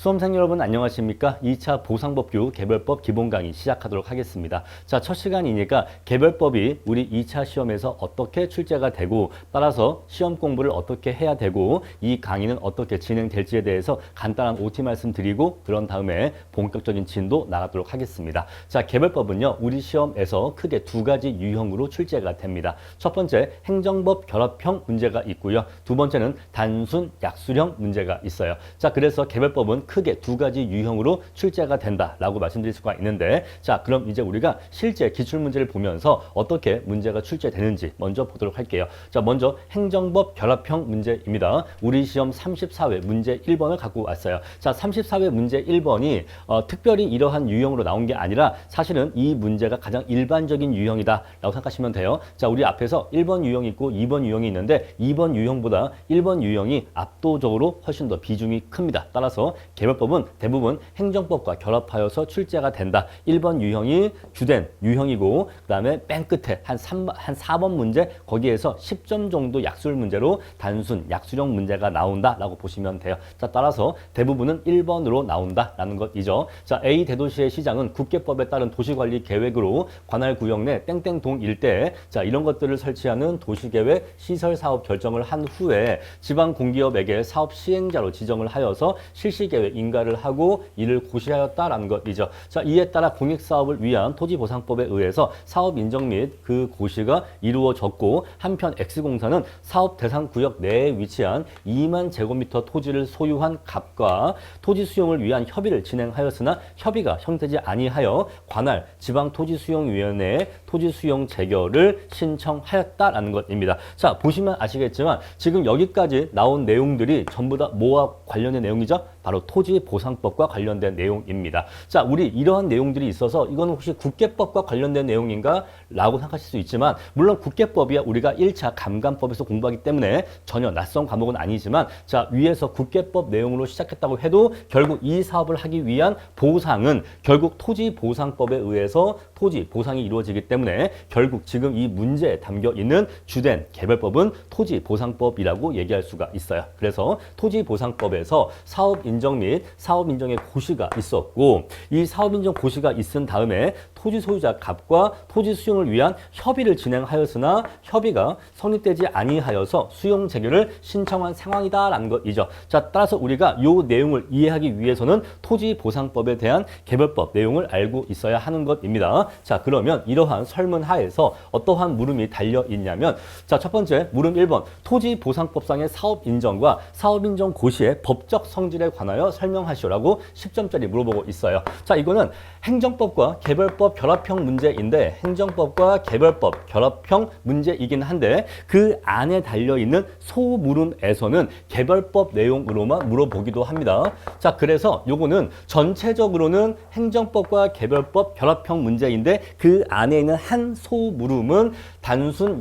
수험생 여러분 안녕하십니까? 2차 보상법규 개별법 기본 강의 시작하도록 하겠습니다. 자, 첫 시간이니까 개별법이 우리 2차 시험에서 어떻게 출제가 되고 따라서 시험 공부를 어떻게 해야 되고 이 강의는 어떻게 진행될지에 대해서 간단한 OT 말씀드리고 그런 다음에 본격적인 진도 나가도록 하겠습니다. 자, 개별법은요. 우리 시험에서 크게 두 가지 유형으로 출제가 됩니다. 첫 번째 행정법 결합형 문제가 있고요. 두 번째는 단순 약술형 문제가 있어요. 자, 그래서 개별법은 크게 두 가지 유형으로 출제가 된다라고 말씀드릴 수가 있는데, 자, 그럼 이제 우리가 실제 기출문제를 보면서 어떻게 문제가 출제되는지 먼저 보도록 할게요. 자, 먼저 행정법 결합형 문제입니다. 우리 시험 34회 문제 1번을 갖고 왔어요. 자, 34회 문제 1번이 특별히 이러한 유형으로 나온 게 아니라 사실은 이 문제가 가장 일반적인 유형이다 라고 생각하시면 돼요. 자, 우리 앞에서 1번 유형이 있고 2번 유형이 있는데 2번 유형보다 1번 유형이 압도적으로 훨씬 더 비중이 큽니다. 따라서 개별법은 대부분 행정법과 결합하여서 출제가 된다. 1번 유형이 주된 유형이고 그 다음에 맨 끝에 한 4번 문제 거기에서 10점 정도 약술 문제로 단순 약술형 문제가 나온다라고 보시면 돼요. 자, 따라서 대부분은 1번으로 나온다라는 것이죠. 자, A 대도시의 시장은 국계법에 따른 도시관리 계획으로 관할 구역 내 땡땡동 일대에 자, 이런 것들을 설치하는 도시계획 시설사업 결정을 한 후에 지방공기업에게 사업 시행자로 지정을 하여서 실시계획 인가를 하고 이를 고시하였다라는 것이죠. 자, 이에 따라 공익사업을 위한 토지보상법에 의해서 사업 인정 및 그 고시가 이루어졌고 한편 X공사는 사업 대상 구역 내에 위치한 2만 제곱미터 토지를 소유한 갑과 토지 수용을 위한 협의를 진행하였으나 협의가 형되지 아니하여 관할 지방토지수용위원회에 토지 수용 재결을 신청하였다라는 것입니다. 자, 보시면 아시겠지만 지금 여기까지 나온 내용들이 전부 다 뭐와 관련된 내용이죠? 바로 토지보상법과 관련된 내용입니다. 자, 우리 이러한 내용들이 있어서 이건 혹시 국계법과 관련된 내용인가? 라고 생각하실 수 있지만 물론 국계법이야 우리가 1차 감감법에서 공부하기 때문에 전혀 낯선 과목은 아니지만 자, 위에서 국계법 내용으로 시작했다고 해도 결국 이 사업을 하기 위한 보상은 결국 토지보상법에 의해서 토지 보상이 이루어지기 때문에 결국 지금 이 문제에 담겨 있는 주된 개별법은 토지보상법이라고 얘기할 수가 있어요. 그래서 토지보상법에서 사업 인정 및 사업 인정의 고시가 있었고 이 사업 인정 고시가 있은 다음에 토지 소유자 갑과 토지 수용을 위한 협의를 진행하였으나 협의가 성립되지 아니하여서 수용 재결을 신청한 상황이다라는 것이죠. 자, 따라서 우리가 이 내용을 이해하기 위해서는 토지보상법에 대한 개별법 내용을 알고 있어야 하는 것입니다. 자, 그러면 이러한 설문 하에서 어떠한 물음이 달려 있냐면 자, 첫 번째 물음 1번 토지보상법상의 사업 인정과 사업 인정 고시의 법적 성질에 관하여 설명하시오라고 10점짜리 물어보고 있어요. 자, 이거는 행정법과 개별법 결합형 문제인데 행정법과 개별법 결합형 문제이긴 한데 그 안에 달려있는 소물음에서는 개별법 내용으로만 물어보기도 합니다. 자, 그래서 요거는 전체적으로는 행정법과 개별법 결합형 문제인데 그 안에 있는 한 소물음은 단순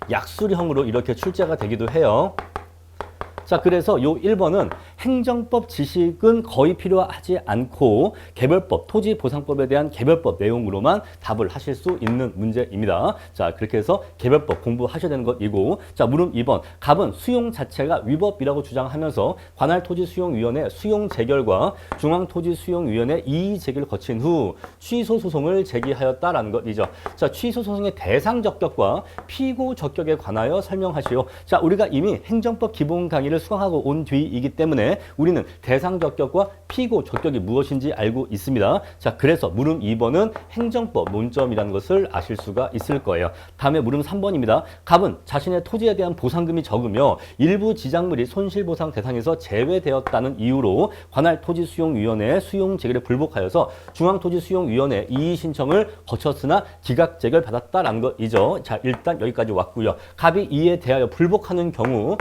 약술형으로 이렇게 출제가 되기도 해요. 자, 그래서 요 1번은 행정법 지식은 거의 필요하지 않고 개별법, 토지보상법에 대한 개별법 내용으로만 답을 하실 수 있는 문제입니다. 자, 그렇게 해서 개별법 공부하셔야 되는 것이고 자, 물음 2번 갑은 수용 자체가 위법이라고 주장하면서 관할토지수용위원회 수용 재결과 중앙토지수용위원회 이의 제기를 거친 후 취소 소송을 제기하였다라는 것이죠. 자, 취소 소송의 대상 적격과 피고 적격에 관하여 설명하시오. 자, 우리가 이미 행정법 기본 강의를 수강하고 온 뒤이기 때문에 우리는 대상 적격과 피고 적격이 무엇인지 알고 있습니다. 자, 그래서 물음 2번은 행정법 논점이라는 것을 아실 수가 있을 거예요. 다음에 물음 3번입니다. 갑은 자신의 토지에 대한 보상금이 적으며 일부 지작물이 손실보상 대상에서 제외되었다는 이유로 관할토지수용위원회의 수용 재결에 불복하여서 중앙토지수용위원회 이의 신청을 거쳤으나 기각 재결 받았다라는 것이죠. 자, 일단 여기까지 왔고요. 갑이 이에 대하여 불복하는 경우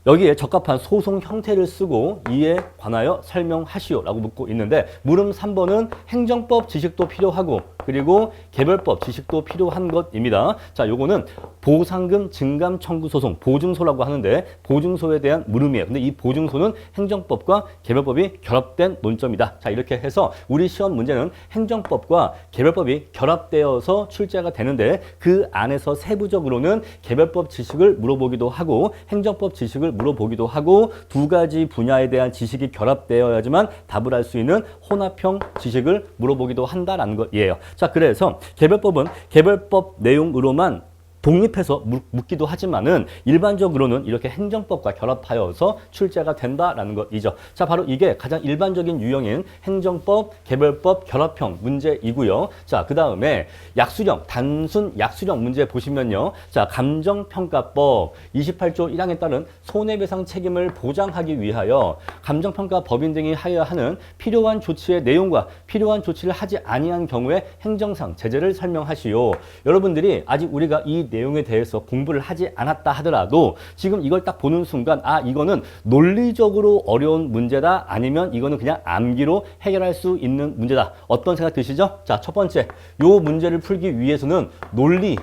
여기에 적합한 소송 형태를 쓰고 이에 관하여 설명하시오라고 묻고 있는데 물음 3번은 행정법 지식도 필요하고 그리고 개별법 지식도 필요한 것입니다. 자, 요거는 보상금 증감 청구 소송, 보증소라고 하는데 보증소에 대한 물음이에요. 근데 이 보증소는 행정법과 개별법이 결합된 논점이다. 자, 이렇게 해서 우리 시험 문제는 행정법과 개별법이 결합되어서 출제가 되는데 그 안에서 세부적으로는 개별법 지식을 물어보기도 하고 행정법 지식을 지식을 물어보기도 하고 두 가지 분야에 대한 지식이 결합되어야지만 답을 할 수 있는 혼합형 지식을 물어보기도 한다라는 것이에요. 자, 그래서 개별법은 개별법 내용으로만 독립해서 묻기도 하지만은 일반적으로는 이렇게 행정법과 결합하여서 출제가 된다라는 것이죠. 자, 바로 이게 가장 일반적인 유형인 행정법, 개별법, 결합형 문제이고요. 자, 그 다음에 약수령, 단순 약수령 문제 보시면요. 자, 감정평가법 28조 1항에 따른 손해배상 책임을 보장하기 위하여 감정평가 법인 등이 하여야 하는 필요한 조치의 내용과 필요한 조치를 하지 아니한 경우에 행정상 제재를 설명하시오. 여러분들이 아직 우리가 이 내용에 대해서 공부를 하지 않았다 하더라도 지금 이걸 딱 보는 순간 아, 이거는 논리적으로 어려운 문제다, 아니면 이거는 그냥 암기로 해결할 수 있는 문제다. 어떤 생각 드시죠? 자, 첫 번째, 요 문제를 풀기 위해서는 논리,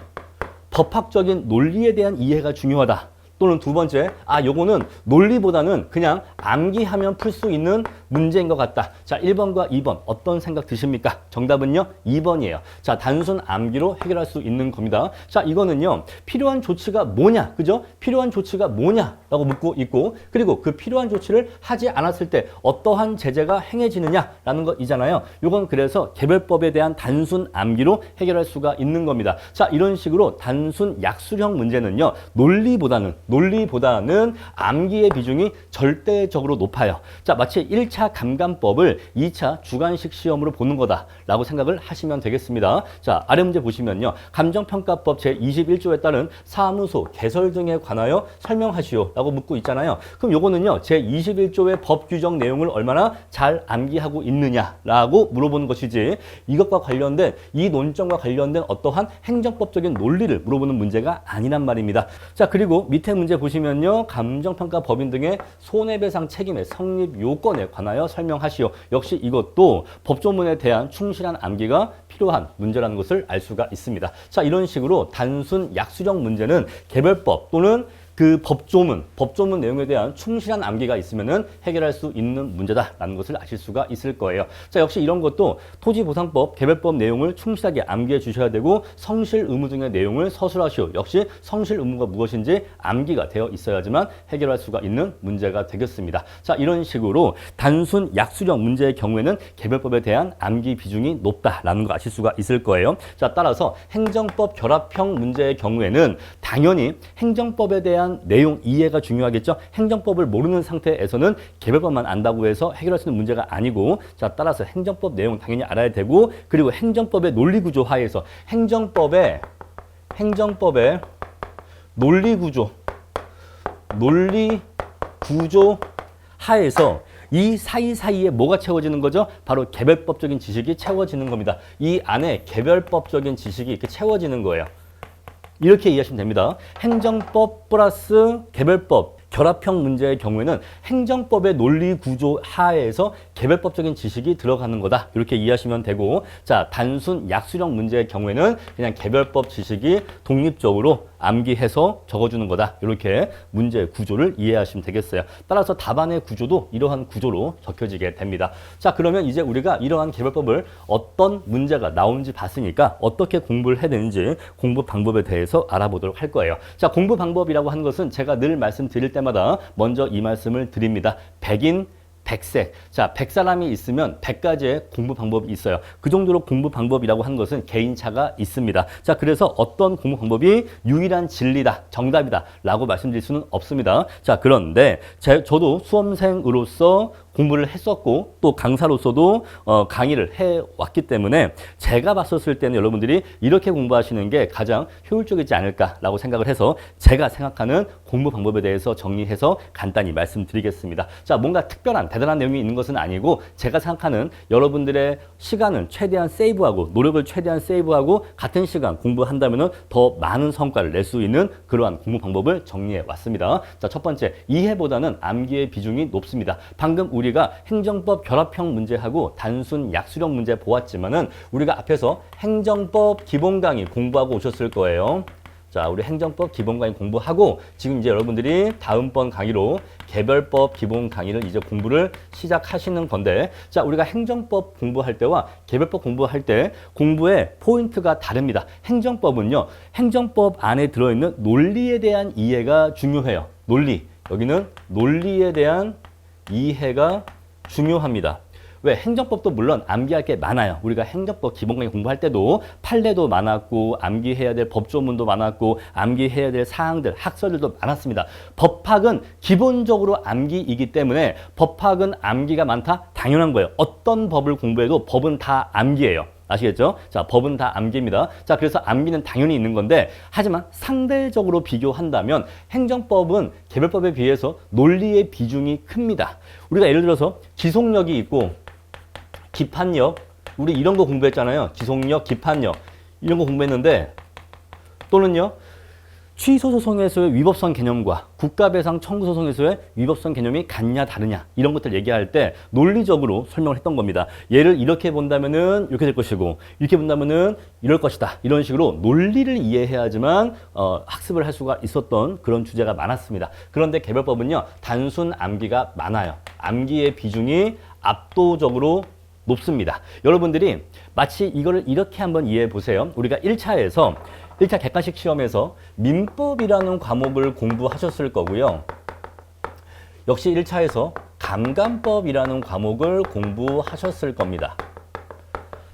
법학적인 논리에 대한 이해가 중요하다. 또는 두 번째, 아, 요거는 논리보다는 그냥 암기하면 풀 수 있는 문제인 것 같다. 자, 1번과 2번 어떤 생각 드십니까? 정답은요, 2번이에요. 자, 단순 암기로 해결할 수 있는 겁니다. 자, 이거는요, 필요한 조치가 뭐냐, 그죠? 필요한 조치가 뭐냐라고 묻고 있고, 그리고 그 필요한 조치를 하지 않았을 때 어떠한 제재가 행해지느냐라는 것이잖아요. 요건 그래서 개별법에 대한 단순 암기로 해결할 수가 있는 겁니다. 자, 이런 식으로 단순 약수형 문제는요, 논리보다는 암기의 비중이 절대적으로 높아요. 자, 마치 1차 감감법을 2차 주관식 시험으로 보는 거다라고 생각을 하시면 되겠습니다. 자, 아래 문제 보시면요. 감정평가법 제21조에 따른 사무소 개설 등에 관하여 설명하시오 라고 묻고 있잖아요. 그럼 요거는요, 제21조의 법 규정 내용을 얼마나 잘 암기하고 있느냐라고 물어보는 것이지, 이것과 관련된, 이 논점과 관련된 어떠한 행정법적인 논리를 물어보는 문제가 아니란 말입니다. 자, 그리고 밑에 문제 보시면요. 감정평가 법인 등의 손해배상 책임의 성립 요건에 관하여 설명하시오. 역시 이것도 법조문에 대한 충실한 암기가 필요한 문제라는 것을 알 수가 있습니다. 자, 이런 식으로 단순 약수령 문제는 개별법 또는 그 법조문 내용에 대한 충실한 암기가 있으면은 해결할 수 있는 문제다라는 것을 아실 수가 있을 거예요. 자, 역시 이런 것도 토지보상법, 개별법 내용을 충실하게 암기해 주셔야 되고, 성실 의무 등의 내용을 서술하시오. 역시 성실 의무가 무엇인지 암기가 되어 있어야지만 해결할 수가 있는 문제가 되겠습니다. 자, 이런 식으로 단순 약수령 문제의 경우에는 개별법에 대한 암기 비중이 높다라는 거 아실 수가 있을 거예요. 자, 따라서 행정법 결합형 문제의 경우에는 당연히 행정법에 대한 내용 이해가 중요하겠죠. 행정법을 모르는 상태에서는 개별법만 안다고 해서 해결할 수 있는 문제가 아니고, 자, 따라서 행정법 내용 당연히 알아야 되고, 그리고 행정법의 논리구조 하에서 행정법의 논리구조 하에서 이 사이사이에 뭐가 채워지는 거죠? 바로 개별법적인 지식이 채워지는 겁니다. 이 안에 개별법적인 지식이 이렇게 채워지는 거예요. 이렇게 이해하시면 됩니다. 행정법 플러스 개별법 결합형 문제의 경우에는 행정법의 논리 구조 하에서 개별법적인 지식이 들어가는 거다. 이렇게 이해하시면 되고, 자, 단순 약수령 문제의 경우에는 그냥 개별법 지식이 독립적으로 암기해서 적어주는 거다. 이렇게 문제 구조를 이해하시면 되겠어요. 따라서 답안의 구조도 이러한 구조로 적혀지게 됩니다. 자, 그러면 이제 우리가 이러한 개별법을 어떤 문제가 나오는지 봤으니까 어떻게 공부를 해야 되는지 공부 방법에 대해서 알아보도록 할 거예요. 자, 공부 방법이라고 하는 것은 제가 늘 말씀드릴 때마다 먼저 이 말씀을 드립니다. 백인 백색. 자, 100사람이 있으면 100가지의 공부 방법이 있어요. 그 정도로 공부 방법이라고 하는 것은 개인차가 있습니다. 자, 그래서 어떤 공부 방법이 유일한 진리다, 정답이다 라고 말씀드릴 수는 없습니다. 자, 그런데 저도 수험생으로서 공부를 했었고 또 강사로서도 강의를 해왔기 때문에 제가 봤었을 때는 여러분들이 이렇게 공부하시는 게 가장 효율적이지 않을까라고 생각을 해서 제가 생각하는 공부 방법에 대해서 정리해서 간단히 말씀드리겠습니다. 자, 뭔가 특별한 대단한 내용이 있는 것은 아니고 제가 생각하는 여러분들의 시간을 최대한 세이브하고 노력을 최대한 세이브하고 같은 시간 공부한다면 더 많은 성과를 낼 수 있는 그러한 공부 방법을 정리해 왔습니다. 자, 첫 번째, 이해보다는 암기의 비중이 높습니다. 방금 우리가 행정법 결합형 문제하고 단순 약수령 문제 보았지만은 우리가 앞에서 행정법 기본 강의 공부하고 오셨을 거예요. 자, 우리 행정법 기본 강의 공부하고 지금 이제 여러분들이 다음번 강의로 개별법 기본 강의를 이제 공부를 시작하시는 건데, 자, 우리가 행정법 공부할 때와 개별법 공부할 때 공부의 포인트가 다릅니다. 행정법은요, 행정법 안에 들어있는 논리에 대한 이해가 중요해요. 논리. 여기는 논리에 대한 이해가 중요합니다. 왜? 행정법도 물론 암기할 게 많아요. 우리가 행정법 기본강의 공부할 때도 판례도 많았고 암기해야 될 법조문도 많았고 암기해야 될 사항들, 학설들도 많았습니다. 법학은 기본적으로 암기이기 때문에 법학은 암기가 많다? 당연한 거예요. 어떤 법을 공부해도 법은 다 암기예요. 아시겠죠? 자, 법은 다 암기입니다. 자, 그래서 암기는 당연히 있는 건데, 하지만 상대적으로 비교한다면 행정법은 개별법에 비해서 논리의 비중이 큽니다. 우리가 예를 들어서 지속력이 있고 기판력, 우리 이런 거 공부했잖아요. 지속력, 기판력 이런 거 공부했는데, 또는요 취소소송에서의 위법성 개념과 국가배상 청구소송에서의 위법성 개념이 같냐 다르냐 이런 것들 얘기할 때 논리적으로 설명을 했던 겁니다. 얘를 이렇게 본다면은 이렇게 될 것이고 이렇게 본다면은 이럴 것이다. 이런 식으로 논리를 이해해야지만 학습을 할 수가 있었던 그런 주제가 많았습니다. 그런데 개별법은요 단순 암기가 많아요. 암기의 비중이 압도적으로 높습니다. 여러분들이 마치 이거를 이렇게 한번 이해해 보세요. 우리가 1차 객관식 시험에서 민법이라는 과목을 공부하셨을 거고요. 역시 1차에서 감감법이라는 과목을 공부하셨을 겁니다.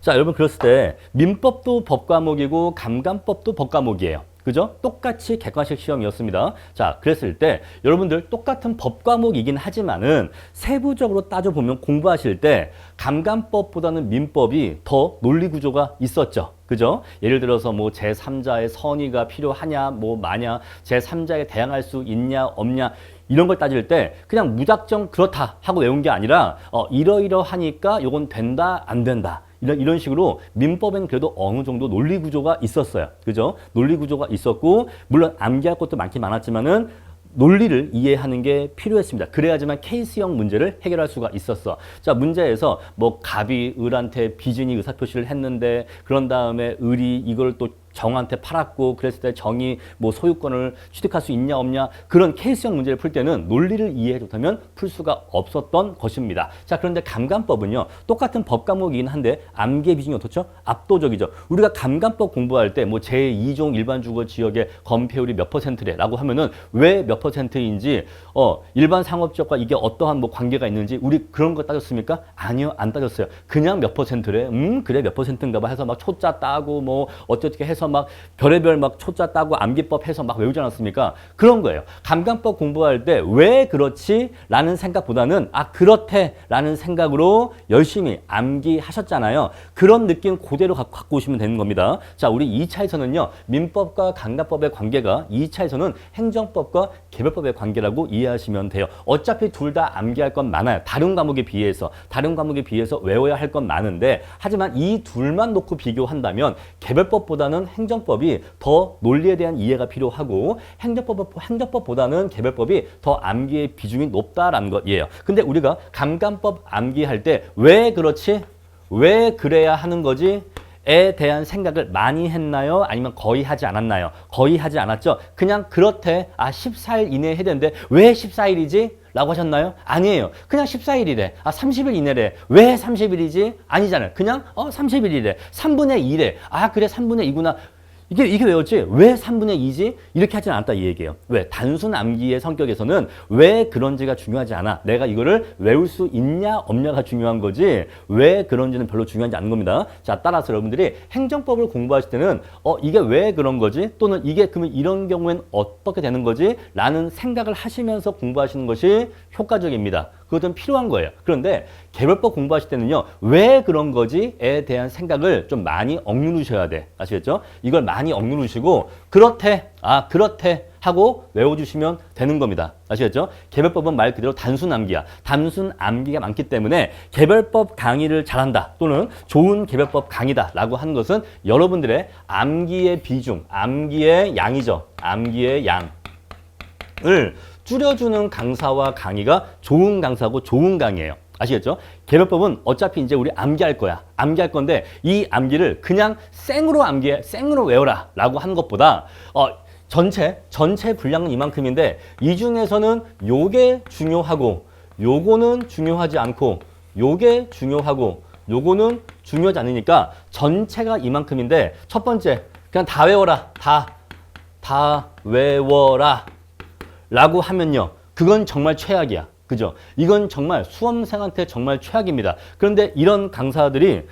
자, 여러분 그랬을 때 민법도 법과목이고 감감법도 법과목이에요. 그죠? 똑같이 객관식 시험이었습니다. 자, 그랬을 때 여러분들 똑같은 법과목이긴 하지만은 세부적으로 따져보면 공부하실 때 감감법보다는 민법이 더 논리 구조가 있었죠. 그죠? 예를 들어서 뭐 제3자의 선의가 필요하냐, 뭐 마냐, 제3자에 대항할 수 있냐, 없냐, 이런 걸 따질 때 그냥 무작정 그렇다 하고 외운 게 아니라 이러이러하니까 요건 된다, 안 된다. 이런 식으로 민법엔 그래도 어느 정도 논리 구조가 있었어요. 그죠? 논리 구조가 있었고, 물론 암기할 것도 많긴 많았지만은 논리를 이해하는 게 필요했습니다. 그래야지만 케이스형 문제를 해결할 수가 있었어. 자, 문제에서 뭐 갑이 을한테 비진이 의사표시를 했는데, 그런 다음에 을이 이걸 또 정한테 팔았고, 그랬을 때 정이 뭐 소유권을 취득할 수 있냐 없냐, 그런 케이스형 문제를 풀 때는 논리를 이해해 줬다면 풀 수가 없었던 것입니다. 자, 그런데 감감법은요 똑같은 법 과목이긴 한데 암기의 비중이 어떻죠? 압도적이죠. 우리가 감감법 공부할 때 뭐 제2종 일반주거 지역의 건폐율이 몇 %래 라고 하면은 왜 몇 %인지 일반 상업지역과 이게 어떠한 뭐 관계가 있는지 우리 그런 거 따졌습니까? 아니요, 안 따졌어요. 그냥 몇 %래? 그래 몇 %인가 봐 해서 막 초짜 따고 뭐 어떻게 해서 막 별의별 막 초짜 따고 암기법 해서 막 외우지 않았습니까? 그런 거예요. 감감법 공부할 때 왜 그렇지? 라는 생각보다는 그렇대 라는 생각으로 열심히 암기하셨잖아요. 그런 느낌 그대로 갖고 오시면 되는 겁니다. 자, 우리 2차에서는요 민법과 감감법의 관계가 2차에서는 행정법과 개별법의 관계라고 이해하시면 돼요. 어차피 둘 다 암기할 건 많아요. 다른 과목에 비해서 외워야 할 건 많은데, 하지만 이 둘만 놓고 비교한다면 개별법보다는 행정법이 더 논리에 대한 이해가 필요하고 행정법보다는 개별법이 더 암기의 비중이 높다라는 것이에요. 근데 우리가 감감법 암기할 때 왜 그렇지? 왜 그래야 하는 거지? 에 대한 생각을 많이 했나요? 아니면 거의 하지 않았나요? 거의 하지 않았죠? 그냥 그렇대. 14일 이내에 해야 되는데 왜 14일이지? 라고 하셨나요? 아니에요. 그냥 14일이래. 30일 이내래. 왜 30일이지? 아니잖아요. 그냥 30일이래. 3분의 2래. 그래 3분의 2구나. 이게 왜였지? 왜 3분의 2지? 이렇게 하진 않았다 이 얘기예요. 왜? 단순 암기의 성격에서는 왜 그런지가 중요하지 않아. 내가 이거를 외울 수 있냐 없냐가 중요한 거지 왜 그런지는 별로 중요하지 않은 겁니다. 자, 따라서 여러분들이 행정법을 공부하실 때는 이게 왜 그런 거지? 또는 이게 그러면 이런 경우엔 어떻게 되는 거지? 라는 생각을 하시면서 공부하시는 것이 효과적입니다. 그것은 필요한 거예요. 그런데 개별법 공부하실 때는요. 왜 그런 거지에 대한 생각을 좀 많이 억누르셔야 돼. 아시겠죠? 이걸 많이 억누르시고 그렇대. 그렇대. 하고 외워주시면 되는 겁니다. 아시겠죠? 개별법은 말 그대로 단순 암기야. 단순 암기가 많기 때문에 개별법 강의를 잘한다 또는 좋은 개별법 강의다 라고 하는 것은 여러분들의 암기의 비중, 암기의 양이죠. 암기의 양을 줄여주는 강사와 강의가 좋은 강사고 좋은 강의예요. 아시겠죠? 개별법은 어차피 이제 우리 암기할 거야. 암기할 건데 이 암기를 그냥 생으로 암기해, 생으로 외워라 라고 하는 것보다 전체 분량은 이만큼인데 이 중에서는 요게 중요하고 요거는 중요하지 않고 요게 중요하고 요거는 중요하지 않으니까 전체가 이만큼인데 첫 번째 그냥 다 외워라. 다 외워라 라고 하면요. 그건 정말 최악이야. 그죠? 이건 정말 수험생한테 정말 최악입니다. 그런데 이런 강사들이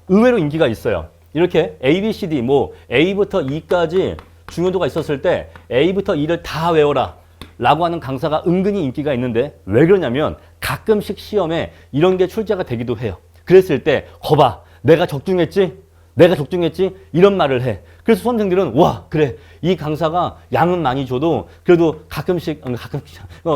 의외로 인기가 있어요. 이렇게 A, B, C, D 뭐 A부터 E까지 중요도가 있었을 때 A부터 E를 다 외워라 라고 하는 강사가 은근히 인기가 있는데 왜 그러냐면 가끔씩 시험에 이런 게 출제가 되기도 해요. 그랬을 때 거봐 내가 적중했지? 이런 말을 해. 그래서 수험생들은 와 그래 이 강사가 양은 많이 줘도 그래도 가끔씩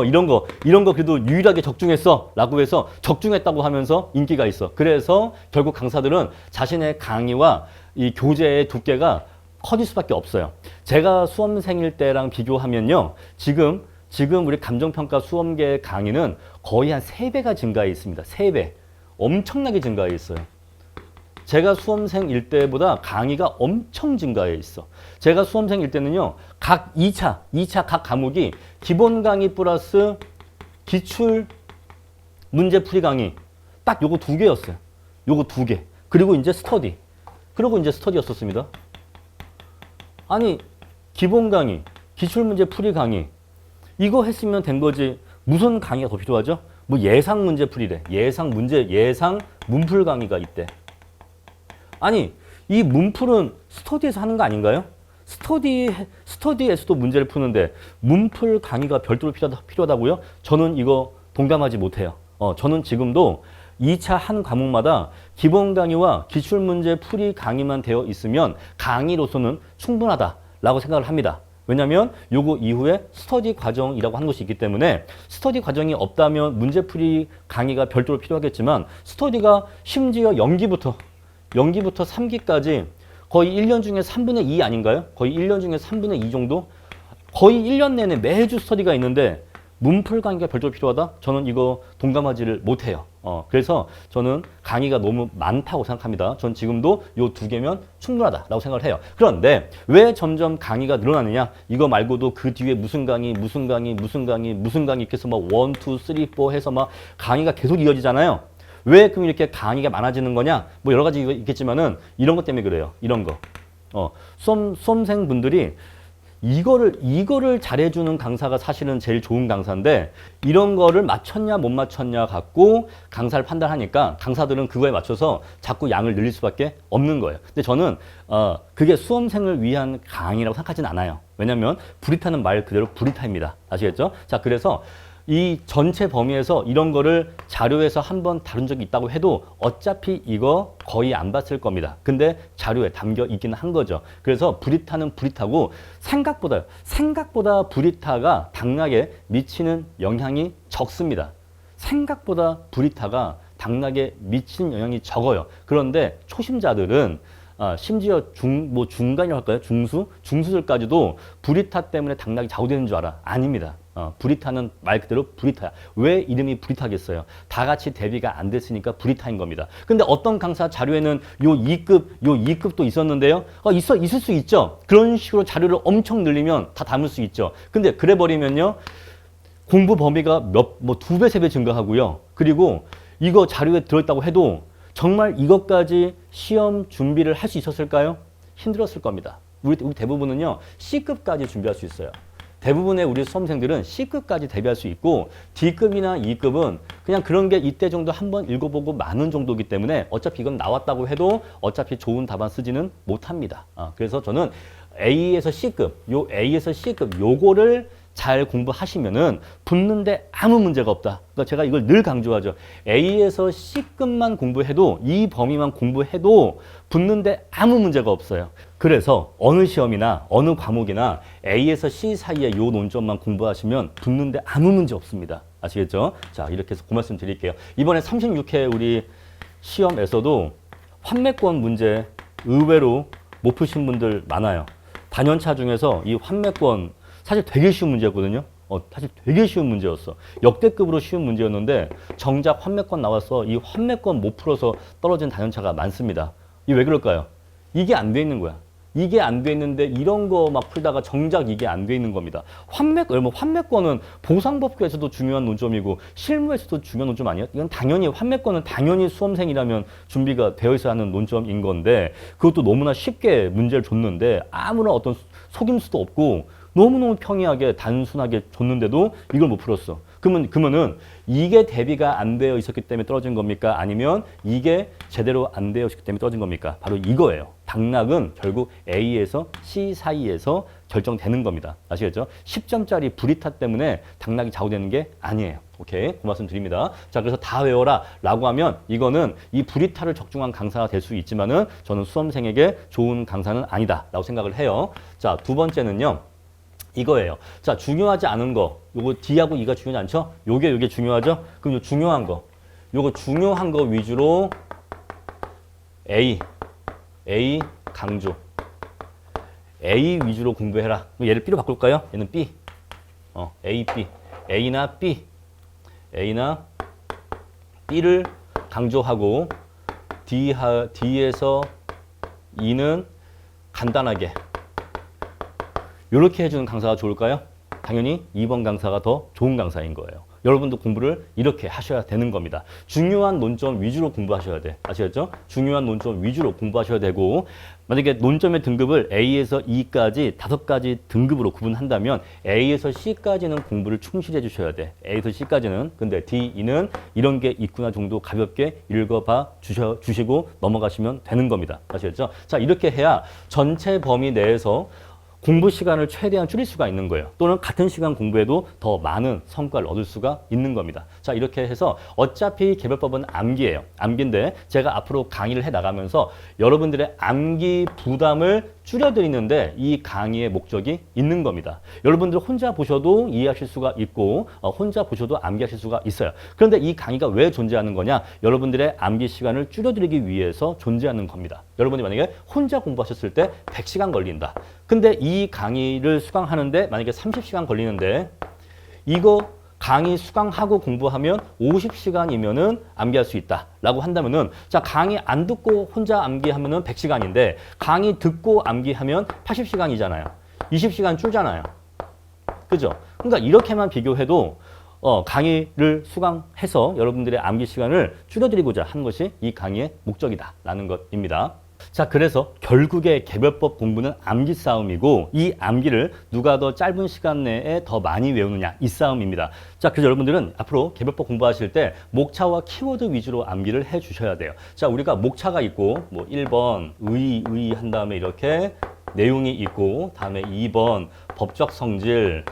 이런 거 그래도 유일하게 적중했어 라고 해서 적중했다고 하면서 인기가 있어. 그래서 결국 강사들은 자신의 강의와 이 교재의 두께가 커질 수밖에 없어요. 제가 수험생일 때랑 비교하면요 지금 우리 감정평가 수험계 강의는 거의 한 3배가 증가해 있습니다. 3배. 엄청나게 증가해 있어요. 제가 수험생일 때보다 강의가 엄청 증가해 있어. 제가 수험생일 때는요, 각 2차 각 과목이 기본 강의 플러스 기출 문제풀이 강의 딱 요거 2개였어요. 요거 2개. 그리고 이제 스터디였었습니다. 아니, 기본 강의, 기출 문제풀이 강의 이거 했으면 된 거지. 무슨 강의가 더 필요하죠? 뭐 예상 문제풀이래. 예상 문풀 강의가 있대. 아니 이 문풀은 스터디에서 하는 거 아닌가요? 스터디에서도 문제를 푸는데 문풀 강의가 별도로 필요하다고요? 저는 이거 동감하지 못해요. 저는 지금도 2차 한 과목마다 기본 강의와 기출문제 풀이 강의만 되어 있으면 강의로서는 충분하다라고 생각을 합니다. 왜냐하면 요거 이후에 스터디 과정이라고 하는 것이 있기 때문에 스터디 과정이 없다면 문제풀이 강의가 별도로 필요하겠지만 스터디가 심지어 연기부터 3기까지 거의 1년 중에 3분의 2 아닌가요? 거의 1년 중에 3분의 2 정도? 거의 1년 내내 매주 스터디가 있는데 문풀 강의가 별도로 필요하다? 저는 이거 동감하지를 못해요. 그래서 저는 강의가 너무 많다고 생각합니다. 전 지금도 요 2개면 충분하다라고 생각을 해요. 그런데 왜 점점 강의가 늘어나느냐? 이거 말고도 그 뒤에 무슨 강의 이렇게 해서 막 1, 2, 3, 4 해서 막 강의가 계속 이어지잖아요. 왜 그럼 이렇게 강의가 많아지는 거냐? 뭐 여러 가지 있겠지만은 이런 것 때문에 그래요. 이런 거. 수험생분들이 이거를 잘해주는 강사가 사실은 제일 좋은 강사인데 이런 거를 맞췄냐 못 맞췄냐 갖고 강사를 판단하니까 강사들은 그거에 맞춰서 자꾸 양을 늘릴 수밖에 없는 거예요. 근데 저는 그게 수험생을 위한 강의라고 생각하진 않아요. 왜냐하면 브리타는 말 그대로 브리타입니다. 아시겠죠? 자, 그래서 이 전체 범위에서 이런 거를 자료에서 한번 다룬 적이 있다고 해도 어차피 이거 거의 안 봤을 겁니다. 근데 자료에 담겨 있기는 한 거죠. 그래서 브리타는 브리타고 생각보다 브리타가 당락에 미치는 영향이 적습니다. 생각보다 브리타가 당락에 미치는 영향이 적어요. 그런데 초심자들은 심지어 중간이라고 할까요? 중수들까지도 브리타 때문에 당락이 좌우되는 줄 알아. 아닙니다. 브리타는 말 그대로 브리타야. 왜 이름이 브리타겠어요? 다 같이 대비가 안 됐으니까 브리타인 겁니다. 근데 어떤 강사 자료에는 요 2급도 있었는데요. 있을 수 있죠. 그런 식으로 자료를 엄청 늘리면 다 담을 수 있죠. 근데 그래 버리면요. 공부 범위가 2배, 3배 증가하고요. 그리고 이거 자료에 들어있다고 해도 정말 이것까지 시험 준비를 할 수 있었을까요? 힘들었을 겁니다. 우리 대부분은요. C급까지 준비할 수 있어요. 대부분의 우리 수험생들은 C급까지 대비할 수 있고 D급이나 E급은 그냥 그런 게 이때 정도 한번 읽어보고 마는 정도이기 때문에 어차피 이건 나왔다고 해도 어차피 좋은 답안 쓰지는 못합니다. 그래서 저는 A에서 C급, A에서 C급 요거를 잘 공부하시면은 붙는데 아무 문제가 없다. 그러니까 제가 이걸 늘 강조하죠. A에서 C급만 공부해도 이 범위만 공부해도 붙는데 아무 문제가 없어요. 그래서 어느 시험이나 어느 과목이나 A에서 C 사이에 요 논점만 공부하시면 붙는데 아무 문제 없습니다. 아시겠죠? 자, 이렇게 해서 그 말씀 드릴게요. 이번에 36회 우리 시험에서도 환매권 문제 의외로 못 푸신 분들 많아요. 단연차 중에서 이 환매권 사실 되게 쉬운 문제였거든요. 사실 되게 쉬운 문제였어. 역대급으로 쉬운 문제였는데 정작 환매권 나와서 이 환매권 못 풀어서 떨어진 단연차가 많습니다. 이게 왜 그럴까요? 이게 안 돼 있는 거야. 이게 안 돼 있는데 이런 거 막 풀다가 정작 이게 안 돼 있는 겁니다. 환매권은 보상법규에서도 중요한 논점이고 실무에서도 중요한 논점 아니에요? 이건 당연히 환매권은 당연히 수험생이라면 준비가 되어 있어야 하는 논점인 건데 그것도 너무나 쉽게 문제를 줬는데 아무런 어떤 속임수도 없고 너무너무 평이하게 단순하게 줬는데도 이걸 못 풀었어. 그러면은 이게 대비가 안 되어 있었기 때문에 떨어진 겁니까? 아니면 이게 제대로 안 되어 있었기 때문에 떨어진 겁니까? 바로 이거예요. 당락은 결국 A에서 C 사이에서 결정되는 겁니다. 아시겠죠? 10점짜리 불이타 때문에 당락이 좌우되는 게 아니에요. 오케이? 그 말씀 드립니다. 자, 그래서 다 외워라 라고 하면 이거는 이 불이타를 적중한 강사가 될 수 있지만은 저는 수험생에게 좋은 강사는 아니다 라고 생각을 해요. 자, 두 번째는요. 이거예요. 자, 중요하지 않은 거. 요거 D하고 E가 중요하지 않죠? 요게 중요하죠? 그럼 요 중요한 거. 요거 중요한 거 위주로 A 강조. A 위주로 공부해라. 얘를 B로 바꿀까요? 얘는 B. A, B. A나 B를 강조하고 D에서 E는 간단하게 이렇게 해주는 강사가 좋을까요? 당연히 2번 강사가 더 좋은 강사인 거예요. 여러분도 공부를 이렇게 하셔야 되는 겁니다. 중요한 논점 위주로 공부하셔야 돼. 아시겠죠? 중요한 논점 위주로 공부하셔야 되고 만약에 논점의 등급을 A에서 E까지 5가지 등급으로 구분한다면 A에서 C까지는 공부를 충실히 해주셔야 돼. A에서 C까지는. 근데 D, E는 이런 게 있구나 정도 가볍게 읽어봐 주시고 넘어가시면 되는 겁니다. 아시겠죠? 자, 이렇게 해야 전체 범위 내에서 공부 시간을 최대한 줄일 수가 있는 거예요. 또는 같은 시간 공부해도 더 많은 성과를 얻을 수가 있는 겁니다. 자, 이렇게 해서 어차피 개별법은 암기예요. 암기인데 제가 앞으로 강의를 해 나가면서 여러분들의 암기 부담을 줄여드리는데 이 강의의 목적이 있는 겁니다. 여러분들 혼자 보셔도 이해하실 수가 있고 혼자 보셔도 암기하실 수가 있어요. 그런데 이 강의가 왜 존재하는 거냐? 여러분들의 암기 시간을 줄여드리기 위해서 존재하는 겁니다. 여러분이 만약에 혼자 공부하셨을 때 100시간 걸린다. 근데 이 강의를 수강하는데 만약에 30시간 걸리는데 이거 강의 수강하고 공부하면 50시간이면은 암기할 수 있다라고 한다면은 자, 강의 안 듣고 혼자 암기하면은 100시간인데 강의 듣고 암기하면 80시간이잖아요. 20시간 줄잖아요. 그죠? 그러니까 이렇게만 비교해도 강의를 수강해서 여러분들의 암기 시간을 줄여드리고자 하는 것이 이 강의의 목적이다라는 것입니다. 자, 그래서 결국에 개별법 공부는 암기 싸움이고 이 암기를 누가 더 짧은 시간 내에 더 많이 외우느냐 이 싸움입니다. 자, 그래서 여러분들은 앞으로 개별법 공부하실 때 목차와 키워드 위주로 암기를 해 주셔야 돼요. 자, 우리가 목차가 있고 뭐 1번 의 한 다음에 이렇게 내용이 있고 다음에 2번 법적 성질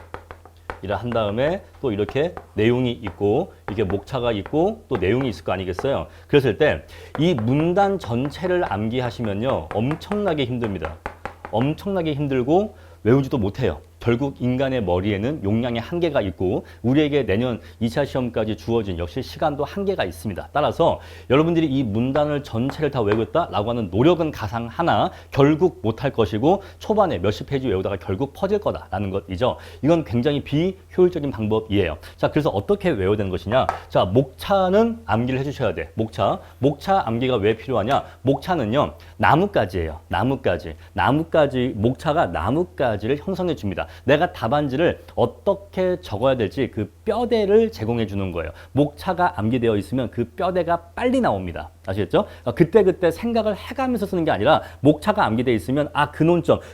이라 한 다음에 또 이렇게 내용이 있고 이게 목차가 있고 또 내용이 있을 거 아니겠어요? 그랬을 때 이 문단 전체를 암기하시면요 엄청나게 힘듭니다. 엄청나게 힘들고 외우지도 못해요. 결국 인간의 머리에는 용량의 한계가 있고 우리에게 내년 2차 시험까지 주어진 역시 시간도 한계가 있습니다. 따라서 여러분들이 이 문단을 전체를 다 외우겠다라고 하는 노력은 가상하나 결국 못할 것이고 초반에 몇십 페이지 외우다가 결국 퍼질 거다라는 것이죠. 이건 굉장히 비효율적인 방법이에요. 자, 그래서 어떻게 외워야 되는 것이냐? 자, 목차는 암기를 해주셔야 돼. 목차 암기가 왜 필요하냐? 목차는요 나뭇가지예요. 나뭇가지 목차가 나뭇가지를 형성해 줍니다. 내가 답안지를 어떻게 적어야 될지 그 뼈대를 제공해 주는 거예요. 목차가 암기되어 있으면 그 뼈대가 빨리 나옵니다. 아시겠죠? 그때 생각을 해가면서 쓰는 게 아니라 목차가 암기되어 있으면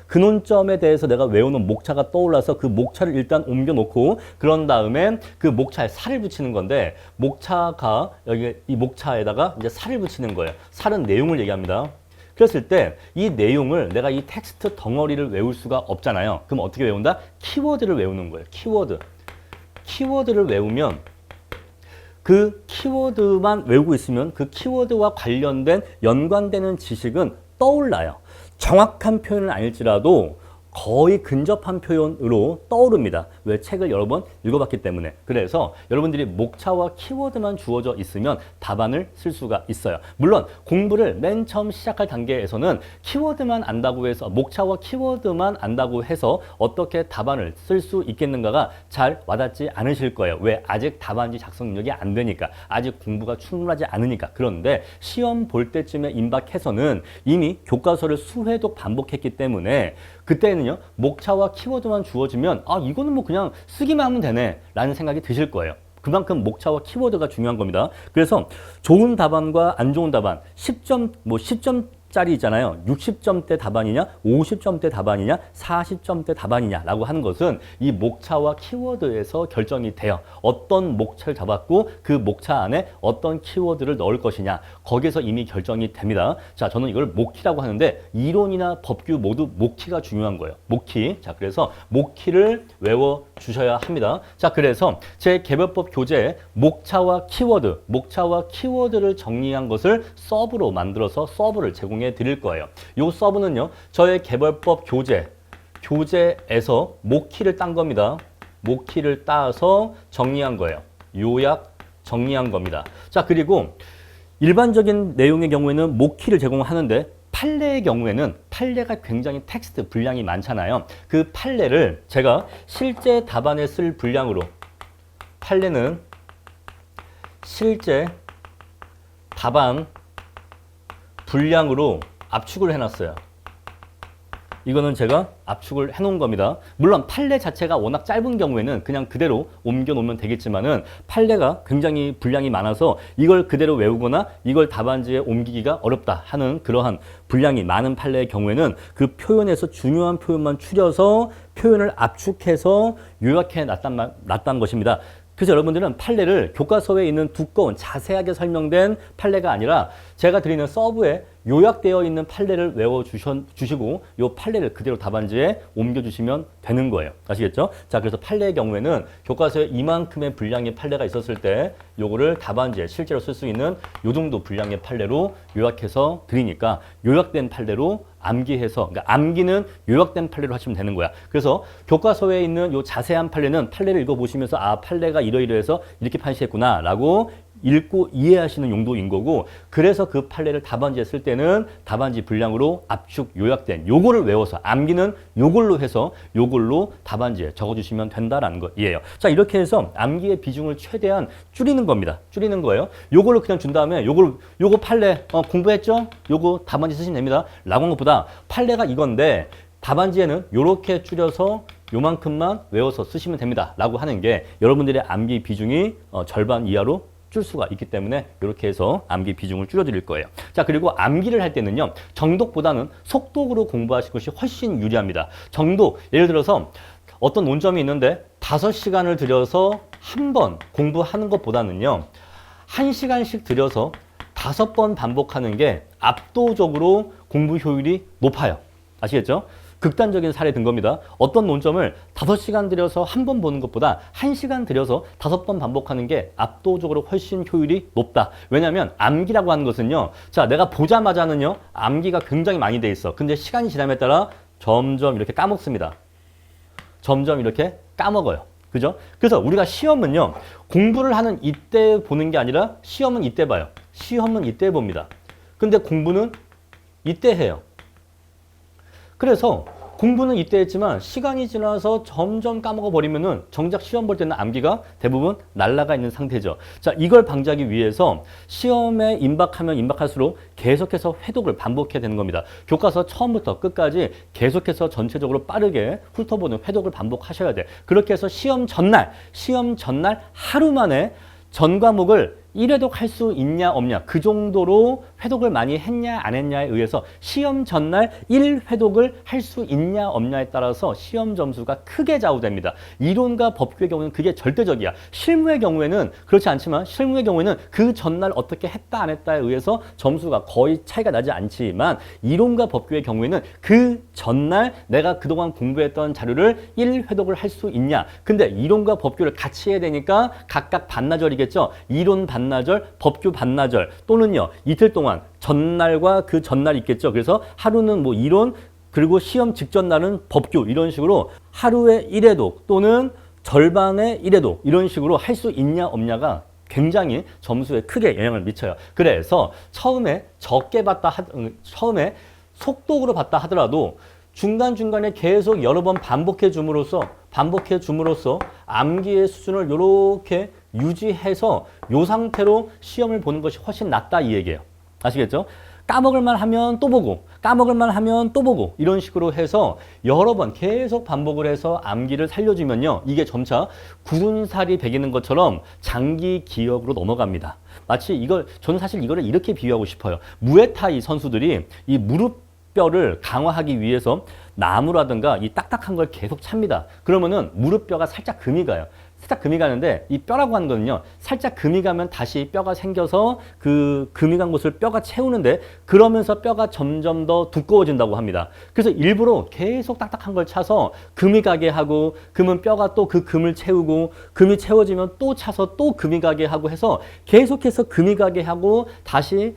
그 논점에 대해서 내가 외우는 목차가 떠올라서 그 목차를 일단 옮겨놓고 그런 다음에 그 목차에 살을 붙이는 건데 목차가 여기 이 목차에다가 이제 살을 붙이는 거예요. 살은 내용을 얘기합니다. 그랬을 때 이 내용을 내가 이 텍스트 덩어리를 외울 수가 없잖아요. 그럼 어떻게 외운다? 키워드를 외우는 거예요. 키워드를 외우면 그 키워드만 외우고 있으면 그 키워드와 관련된 연관되는 지식은 떠올라요. 정확한 표현은 아닐지라도 거의 근접한 표현으로 떠오릅니다. 왜? 책을 여러 번 읽어봤기 때문에. 그래서 여러분들이 목차와 키워드만 주어져 있으면 답안을 쓸 수가 있어요. 물론 공부를 맨 처음 시작할 단계에서는 키워드만 안다고 해서 목차와 키워드만 안다고 해서 어떻게 답안을 쓸 수 있겠는가가 잘 와닿지 않으실 거예요. 왜? 아직 답안지 작성 능력이 안 되니까. 아직 공부가 충분하지 않으니까. 그런데 시험 볼 때쯤에 임박해서는 이미 교과서를 수회독 반복했기 때문에 그때는요 목차와 키워드만 주어지면 이거는 뭐 그냥 쓰기만 하면 되네 라는 생각이 드실 거예요. 그만큼 목차와 키워드가 중요한 겁니다. 그래서 좋은 답안과 안 좋은 답안 10점 짜리 있잖아요. 60점대 답안이냐, 50점대 답안이냐, 40점대 답안이냐라고 하는 것은 이 목차와 키워드에서 결정이 돼요. 어떤 목차를 잡았고 그 목차 안에 어떤 키워드를 넣을 것이냐, 거기에서 이미 결정이 됩니다. 자, 저는 이걸 목키라고 하는데 이론이나 법규 모두 목키가 중요한 거예요. 목키. 자, 그래서 목키를 외워 주셔야 합니다. 자, 그래서 제 개별법 교재에 목차와 키워드를 정리한 것을 서브로 만들어서 서브를 제공해 드릴 거예요. 이 서브는요, 저의 개별법 교재에서 목키를 딴 겁니다. 목키를 따서 정리한 거예요. 요약 정리한 겁니다. 자, 그리고 일반적인 내용의 경우에는 목키를 제공하는데 판례의 경우에는 판례가 굉장히 텍스트 분량이 많잖아요. 그 판례를 제가 실제 답안에 쓸 분량으로, 판례는 실제 답안 분량으로 압축을 해놨어요. 이거는 제가 압축을 해놓은 겁니다. 물론 판례 자체가 워낙 짧은 경우에는 그냥 그대로 옮겨놓으면 되겠지만은 판례가 굉장히 분량이 많아서 이걸 그대로 외우거나 이걸 답안지에 옮기기가 어렵다 하는 그러한 분량이 많은 판례의 경우에는 그 표현에서 중요한 표현만 추려서 표현을 압축해서 요약해 놨다는 것입니다. 그래서 여러분들은 판례를 교과서에 있는 두꺼운 자세하게 설명된 판례가 아니라 제가 드리는 서브에 요약되어 있는 판례를 외워주시고 이 판례를 그대로 답안지에 옮겨주시면 되는 거예요. 아시겠죠? 자, 그래서 판례의 경우에는 교과서에 이만큼의 분량의 판례가 있었을 때 요거를 답안지에 실제로 쓸 수 있는 요 정도 분량의 판례로 요약해서 드리니까 요약된 판례로 암기해서, 그러니까 암기는 요약된 판례로 하시면 되는 거야. 그래서 교과서에 있는 요 자세한 판례는 판례를 읽어보시면서 아, 판례가 이러이러해서 이렇게 판시했구나 라고 읽고 이해하시는 용도인 거고, 그래서 그 판례를 답안지에 쓸 때는 답안지 분량으로 압축 요약된 요거를 외워서 암기는 요걸로 해서 요걸로 답안지에 적어주시면 된다라는 거예요. 자, 이렇게 해서 암기의 비중을 최대한 줄이는 겁니다. 줄이는 거예요. 요걸로 그냥 준 다음에 요거 판례 공부했죠? 요거 답안지 쓰시면 됩니다. 라고 한 것보다 판례가 이건데 답안지에는 요렇게 줄여서 요만큼만 외워서 쓰시면 됩니다. 라고 하는 게 여러분들의 암기 비중이 절반 이하로 줄 수가 있기 때문에 이렇게 해서 암기 비중을 줄여드릴 거예요. 자, 그리고 암기를 할 때는요, 정독보다는 속독으로 공부하실 것이 훨씬 유리합니다. 정독, 예를 들어서 어떤 논점이 있는데 5시간을 들여서 한 번 공부하는 것보다는요, 1시간씩 들여서 5번 반복하는 게 압도적으로 공부 효율이 높아요. 아시겠죠? 극단적인 사례 든 겁니다. 어떤 논점을 5시간 들여서 한 번 보는 것보다 1시간 들여서 5번 반복하는 게 압도적으로 훨씬 효율이 높다. 왜냐하면 암기라고 하는 것은요, 자, 내가 보자마자는요, 암기가 굉장히 많이 돼 있어. 근데 시간이 지남에 따라 점점 이렇게 까먹습니다. 점점 이렇게 까먹어요. 그죠? 그래서 우리가 시험은요, 공부를 하는 이때 보는 게 아니라 시험은 이때 봐요. 시험은 이때 봅니다. 근데 공부는 이때 해요. 그래서 공부는 이때 했지만 시간이 지나서 점점 까먹어 버리면은 정작 시험 볼 때는 암기가 대부분 날아가 있는 상태죠. 자, 이걸 방지하기 위해서 시험에 임박하면 임박할수록 계속해서 회독을 반복해야 되는 겁니다. 교과서 처음부터 끝까지 계속해서 전체적으로 빠르게 훑어보는 회독을 반복하셔야 돼. 그렇게 해서 시험 전날 하루 만에 전 과목을 1회독 할 수 있냐 없냐, 그 정도로 회독을 많이 했냐 안 했냐에 의해서 시험 전날 1회독을 할 수 있냐 없냐에 따라서 시험 점수가 크게 좌우됩니다. 이론과 법규의 경우는 그게 절대적이야. 실무의 경우에는 그렇지 않지만, 실무의 경우에는 그 전날 어떻게 했다 안 했다에 의해서 점수가 거의 차이가 나지 않지만, 이론과 법규의 경우에는 그 전날 내가 그동안 공부했던 자료를 1회독을 할 수 있냐. 근데 이론과 법규를 같이 해야 되니까 각각 반나절이겠죠. 이론 반나절, 법규 반나절, 또는요, 이틀 동안 전날과 그 전날 있겠죠. 그래서 하루는 뭐 이론, 그리고 시험 직전 날은 법규, 이런 식으로 하루에 1회독 또는 절반의 1회독 이런 식으로 할 수 있냐 없냐가 굉장히 점수에 크게 영향을 미쳐요. 그래서 처음에 처음에 속독으로 봤다 하더라도 중간중간에 계속 여러 번 반복해 줌으로써 암기의 수준을 이렇게 유지해서 이 상태로 시험을 보는 것이 훨씬 낫다, 이 얘기예요. 아시겠죠? 까먹을만 하면 또 보고 까먹을만 하면 또 보고 이런 식으로 해서 여러 번 계속 반복을 해서 암기를 살려주면요. 이게 점차 구근살이 배기는 것처럼 장기 기억으로 넘어갑니다. 마치 저는 사실 이거를 이렇게 비유하고 싶어요. 무에타이 선수들이 이 무릎뼈를 강화하기 위해서 나무라든가 이 딱딱한 걸 계속 찹니다. 그러면은 무릎뼈가 살짝 금이 가요. 살짝 금이 가는데 이 뼈라고 하는 거는요. 살짝 금이 가면 다시 뼈가 생겨서 그 금이 간 곳을 뼈가 채우는데 그러면서 뼈가 점점 더 두꺼워진다고 합니다. 그래서 일부러 계속 딱딱한 걸 차서 금이 가게 하고 그러면 뼈가 또 그 금을 채우고 금이 채워지면 또 차서 또 금이 가게 하고 해서 계속해서 금이 가게 하고 다시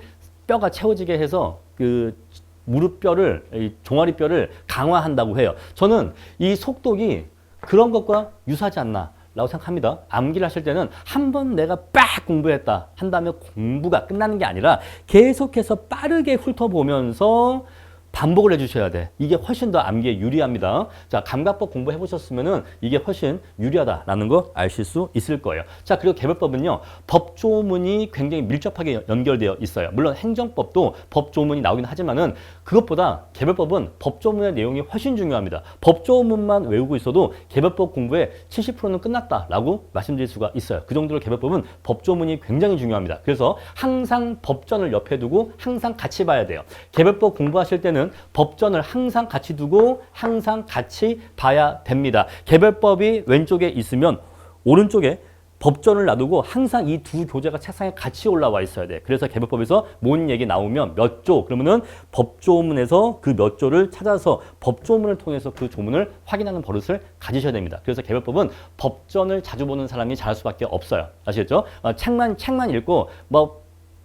뼈가 채워지게 해서 그 무릎뼈를, 이 종아리뼈를 강화한다고 해요. 저는 이 속독이 그런 것과 유사하지 않나 라고 생각합니다. 암기를 하실 때는 한 번 내가 빡 공부했다 한다면 공부가 끝나는 게 아니라 계속해서 빠르게 훑어보면서 반복을 해주셔야 돼. 이게 훨씬 더 암기에 유리합니다. 자, 감각법 공부해 보셨으면은 이게 훨씬 유리하다라는 거 아실 수 있을 거예요. 자, 그리고 개별법은요, 법조문이 굉장히 밀접하게 연결되어 있어요. 물론 행정법도 법조문이 나오긴 하지만은 그것보다 개별법은 법조문의 내용이 훨씬 중요합니다. 법조문만 외우고 있어도 개별법 공부의 70%는 끝났다라고 말씀드릴 수가 있어요. 그 정도로 개별법은 법조문이 굉장히 중요합니다. 그래서 항상 법전을 옆에 두고 항상 같이 봐야 돼요. 개별법 공부하실 때는 법전을 항상 같이 두고 항상 같이 봐야 됩니다. 개별법이 왼쪽에 있으면 오른쪽에 법전을 놔두고 항상 이 두 교재가 책상에 같이 올라와 있어야 돼. 그래서 개별법에서 뭔 얘기 나오면 몇 조, 그러면은 법조문에서 그 몇 조를 찾아서 법조문을 통해서 그 조문을 확인하는 버릇을 가지셔야 됩니다. 그래서 개별법은 법전을 자주 보는 사람이 잘할 수밖에 없어요. 아시겠죠? 책만 읽고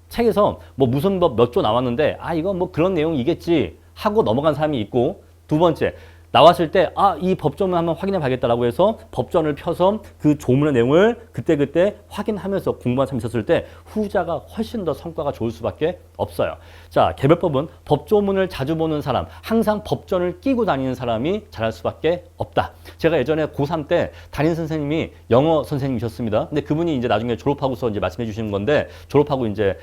책에서 무슨 법 몇 조 나왔는데 이거 그런 내용이겠지 하고 넘어간 사람이 있고, 두 번째 나왔을 때 이 법조문 한번 확인해 봐야겠다라고 해서 법전을 펴서 그 조문의 내용을 그때그때 확인하면서 공부한 사람이 있었을 때 후자가 훨씬 더 성과가 좋을 수밖에 없어요. 자, 개별법은 법조문을 자주 보는 사람, 항상 법전을 끼고 다니는 사람이 잘할 수밖에 없다. 제가 예전에 고3 때 담임 선생님이 영어 선생님이셨습니다. 근데 그분이 이제 나중에 졸업하고서 이제 말씀해 주시는 건데, 졸업하고 이제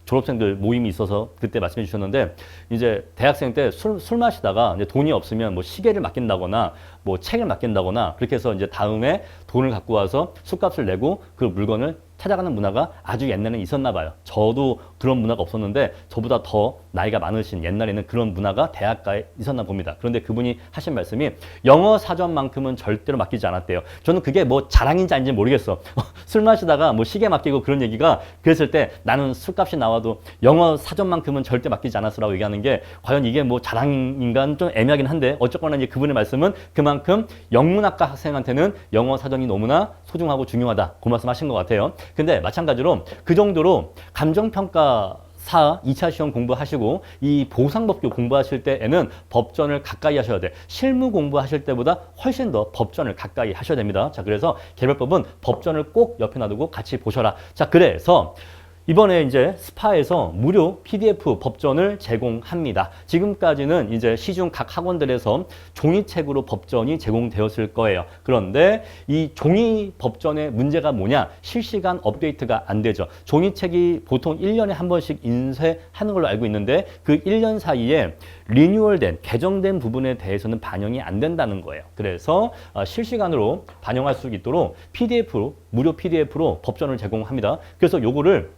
졸업생들 모임이 있어서 그때 말씀해 주셨는데, 이제 대학생 때 술 마시다가 이제 돈이 없으면 시계를 맡긴다거나 책을 맡긴다거나 그렇게 해서 이제 다음에 돈을 갖고 와서 술값을 내고 그 물건을 찾아가는 문화가 아주 옛날에는 있었나 봐요. 저도 그런 문화가 없었는데 저보다 더 나이가 많으신 옛날에는 그런 문화가 대학가에 있었나 봅니다. 그런데 그분이 하신 말씀이 영어 사전만큼은 절대로 맡기지 않았대요. 저는 그게 자랑인지 아닌지 모르겠어. 술 마시다가 시계 맡기고 그런 얘기가 그랬을 때 나는 술값이 나와도 영어 사전만큼은 절대 맡기지 않았어라고 얘기하는 게 과연 이게 자랑인가 좀 애매하긴 한데, 어쨌거나 이제 그분의 말씀은 그만큼 영문학과 학생한테는 영어 사전이 너무나 소중하고 중요하다, 그 말씀하신 것 같아요. 근데 마찬가지로 그 정도로 감정평가 2차 시험 공부하시고 이 보상법규 공부하실 때에는 법전을 가까이 하셔야 돼. 실무 공부하실 때보다 훨씬 더 법전을 가까이 하셔야 됩니다. 자, 그래서 개별법은 법전을 꼭 옆에 놔두고 같이 보셔라. 자, 그래서 이번에 이제 스파에서 무료 PDF 법전을 제공합니다. 지금까지는 이제 시중 각 학원들에서 종이책으로 법전이 제공되었을 거예요. 그런데 이 종이 법전의 문제가 뭐냐? 실시간 업데이트가 안 되죠. 종이책이 보통 1년에 한 번씩 인쇄하는 걸로 알고 있는데 그 1년 사이에 리뉴얼된, 개정된 부분에 대해서는 반영이 안 된다는 거예요. 그래서 실시간으로 반영할 수 있도록 PDF로, 무료 PDF로 법전을 제공합니다. 그래서 요거를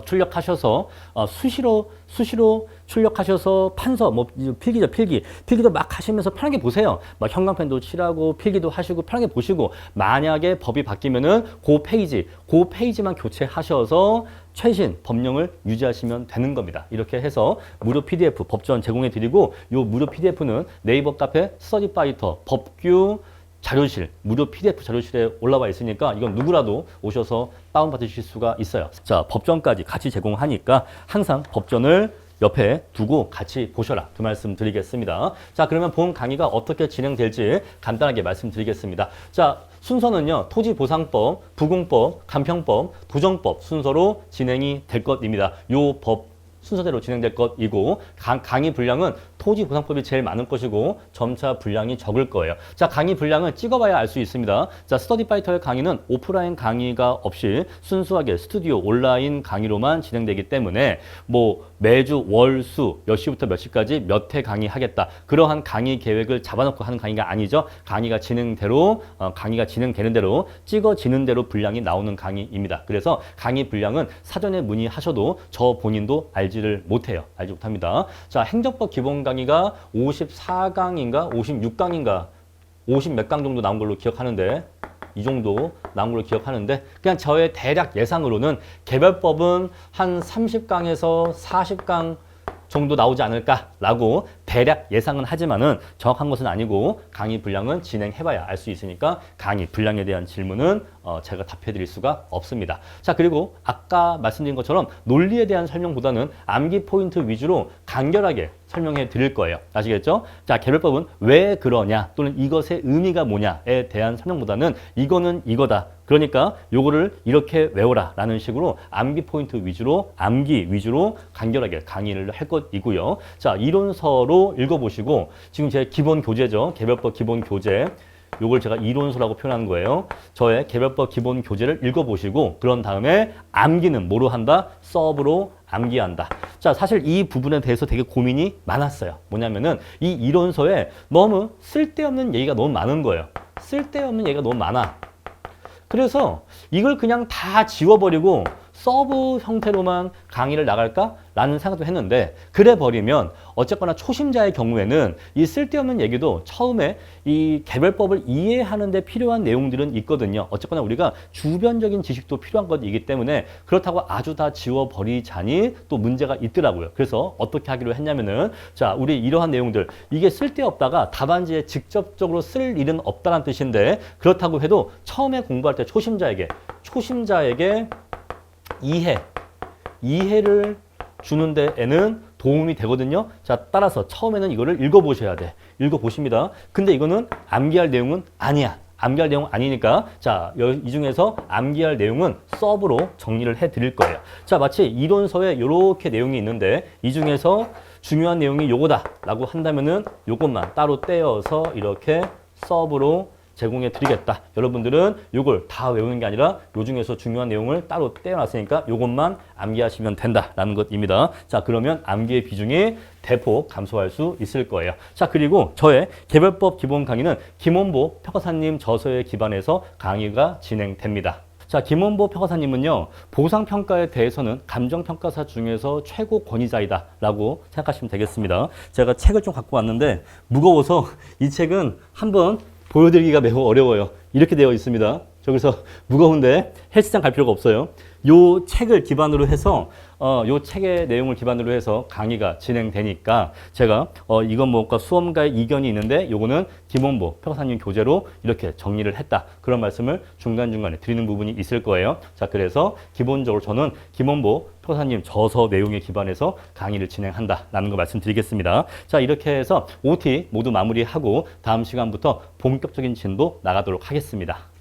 출력하셔서 수시로 출력하셔서 판서 필기도 막 하시면서 편하게 보세요. 형광펜도 칠하고 필기도 하시고 편하게 보시고, 만약에 법이 바뀌면은 그 페이지만 교체하셔서 최신 법령을 유지하시면 되는 겁니다. 이렇게 해서 무료 PDF 법전 제공해 드리고, 요 무료 PDF는 네이버 카페 스터디파이터 법규 자료실, 무료 PDF 자료실에 올라와 있으니까 이건 누구라도 오셔서 다운받으실 수가 있어요. 자, 법전까지 같이 제공하니까 항상 법전을 옆에 두고 같이 보셔라, 그 말씀 드리겠습니다. 자, 그러면 본 강의가 어떻게 진행될지 간단하게 말씀드리겠습니다. 자, 순서는요, 토지보상법, 부공법, 간평법, 도정법 순서로 진행이 될 것입니다. 요 법 순서대로 진행될 것이고, 강의 분량은 토지 보상법이 제일 많을 것이고 점차 분량이 적을 거예요. 자, 강의 분량은 찍어봐야 알 수 있습니다. 자, 스터디 파이터의 강의는 오프라인 강의가 없이 순수하게 스튜디오 온라인 강의로만 진행되기 때문에 뭐 매주 월, 수, 몇 시부터 몇 시까지 몇 회 강의하겠다. 그러한 강의 계획을 잡아놓고 하는 강의가 아니죠. 강의가 진행되는 대로 찍어지는 대로 분량이 나오는 강의입니다. 그래서 강의 분량은 사전에 문의하셔도 저 본인도 알지 못합니다. 자, 행정법 기본 강의가 54강인가 56강인가 50 몇 강 정도 나온 걸로 기억하는데 이 정도 나온 걸로 기억하는데 그냥 저의 대략 예상으로는 개별법은 한 30강에서 40강 정도 나오지 않을까라고 대략 예상은 하지만은 정확한 것은 아니고 강의 분량은 진행해봐야 알 수 있으니까 강의 분량에 대한 질문은 제가 답해드릴 수가 없습니다. 자, 그리고 아까 말씀드린 것처럼 논리에 대한 설명보다는 암기 포인트 위주로 간결하게 설명해 드릴 거예요. 아시겠죠? 자, 개별법은 왜 그러냐 또는 이것의 의미가 뭐냐에 대한 설명보다는 이거는 이거다. 그러니까 요거를 이렇게 외워라 라는 식으로 암기 위주로 간결하게 강의를 할 것이고요. 자, 이론서로 읽어보시고 지금 제 기본 교재죠. 개별법 기본 교재. 요걸 제가 이론서라고 표현하는 거예요. 저의 개별법 기본 교재를 읽어보시고 그런 다음에 암기는 뭐로 한다? 서브로 암기한다. 자, 사실 이 부분에 대해서 되게 고민이 많았어요. 뭐냐면은 이 이론서에 너무 쓸데없는 얘기가 너무 많은 거예요. 쓸데없는 얘기가 너무 많아. 그래서 이걸 그냥 다 지워버리고 서브 형태로만 강의를 나갈까? 라는 생각도 했는데 그래 버리면 어쨌거나 초심자의 경우에는 이 쓸데없는 얘기도 처음에 이 개별법을 이해하는 데 필요한 내용들은 있거든요. 어쨌거나 우리가 주변적인 지식도 필요한 것이기 때문에 그렇다고 아주 다 지워버리자니 또 문제가 있더라고요. 그래서 어떻게 하기로 했냐면은 자, 우리 이러한 내용들 이게 쓸데없다가 답안지에 직접적으로 쓸 일은 없다는 뜻인데 그렇다고 해도 처음에 공부할 때 초심자에게 이해를 주는 데에는 도움이 되거든요. 자, 따라서 처음에는 이거를 읽어보셔야 돼. 읽어보십니다. 근데 이거는 암기할 내용은 아니야. 암기할 내용 아니니까 자, 이 중에서 암기할 내용은 서브로 정리를 해 드릴 거예요. 자, 마치 이론서에 이렇게 내용이 있는데 이 중에서 중요한 내용이 요거다 라고 한다면은 요것만 따로 떼어서 이렇게 서브로 제공해 드리겠다. 여러분들은 요걸 다 외우는 게 아니라 요 중에서 중요한 내용을 따로 떼어놨으니까 요것만 암기하시면 된다라는 것입니다. 자, 그러면 암기의 비중이 대폭 감소할 수 있을 거예요. 자, 그리고 저의 개별법 기본 강의는 김원보 평가사님 저서에 기반해서 강의가 진행됩니다. 자, 김원보 평가사님은요, 보상평가에 대해서는 감정평가사 중에서 최고 권위자이다 라고 생각하시면 되겠습니다. 제가 책을 좀 갖고 왔는데 무거워서 이 책은 한번 보여드리기가 매우 어려워요. 이렇게 되어 있습니다. 그래서 무거운데 헬스장 갈 필요가 없어요. 요 책을 기반으로 해서 요 책의 내용을 기반으로 해서 강의가 진행되니까 제가 이건 뭔가 수험가의 이견이 있는데 요거는 김원보 평사님 교재로 이렇게 정리를 했다. 그런 말씀을 중간중간에 드리는 부분이 있을 거예요. 자, 그래서 기본적으로 저는 김원보 평사님 저서 내용에 기반해서 강의를 진행한다라는 거 말씀드리겠습니다. 자, 이렇게 해서 OT 모두 마무리하고 다음 시간부터 본격적인 진도 나가도록 하겠습니다.